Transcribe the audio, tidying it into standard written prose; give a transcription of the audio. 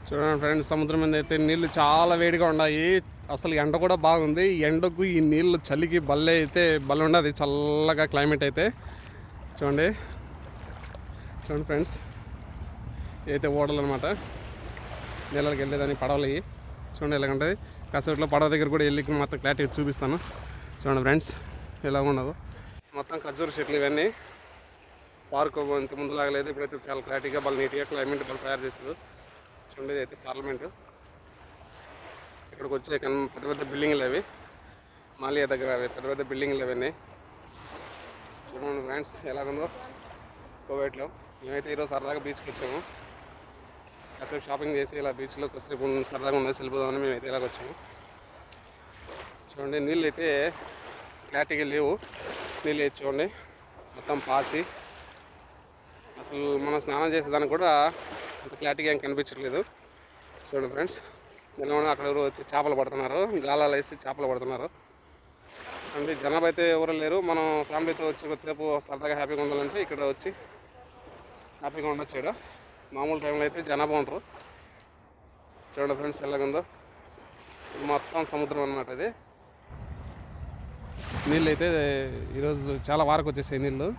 చూడండి ఫ్రెండ్స్, సముద్రం మీద అయితే నీళ్ళు చాలా వేడిగా ఉన్నాయి. అసలు ఎండ కూడా బాగుంది. ఈ ఎండకు ఈ నీళ్ళు చలికి భలే ఉండదు. చల్లగా క్లైమేట్ అయితే చూడండి. చూడండి ఫ్రెండ్స్, అయితే ఓడలు అనమాట, నీళ్ళకి వెళ్ళేదాన్ని పడవలు అయ్యి. చూడండి ఎలాగంటుంది. కాసేపులో పడవ దగ్గర కూడా వెళ్ళి మొత్తం క్లారిటీ చూపిస్తాను. చూడండి ఫ్రెండ్స్ ఎలా ఉండదు. మొత్తం ఖర్జూర చెట్లు ఇవన్నీ. పార్కు ఇంత ముందు లాగలేదు, ఇప్పుడైతే చాలా క్లారిటీగా బాగా నీట్గా క్లైమేట్ బాగా తయారు చేస్తారు. చూడండి, అయితే పార్లమెంటు. ఇక్కడికి వచ్చే పెద్ద పెద్ద బిల్డింగ్లు అవి, మాలియా దగ్గర అవి పెద్ద పెద్ద బిల్డింగ్లు అవన్నీ. చూడండి ఫ్రెండ్స్ ఎలాగుందో కోవేట్లో. మేమైతే ఈరోజు సరదాగా బీచ్కి వచ్చాము. కాసేపు షాపింగ్ చేసి ఇలా బీచ్లో కాసేపు సరదాగా ఉన్నది వెళ్ళిపోదామని మేమైతే ఇలాగ వచ్చాము. చూడండి, నీళ్ళు అయితే క్లారిటీగా లేవు. నీళ్ళు అయితే చూడండి మొత్తం పాసి, అసలు మనం స్నానం చేసేదానికి కూడా అంత క్లారిటీగా ఏం కనిపించట్లేదు. చూడండి ఫ్రెండ్స్ ఎలా అక్కడ ఎవరు వచ్చి చేపలు పడుతున్నారు, గాలాలు వేసి చేపలు పడుతున్నారు. అంటే జనాభా అయితే ఎవరు లేరు. మనం ఫ్యామిలీతో వచ్చి కొద్దిసేపు సరదాగా హ్యాపీగా ఉండాలంటే ఇక్కడ వచ్చి హ్యాపీగా ఉండొచ్చు. ఇక్కడ మామూలు టైంలో అయితే జనాభా ఉంటారు. చూడండి ఫ్రెండ్స్ ఎలాగుందో. మొత్తం సముద్రం అన్నమాట ఇది. నీళ్ళు అయితే ఈరోజు చాలా వారకు వచ్చేసాయి నీళ్ళు.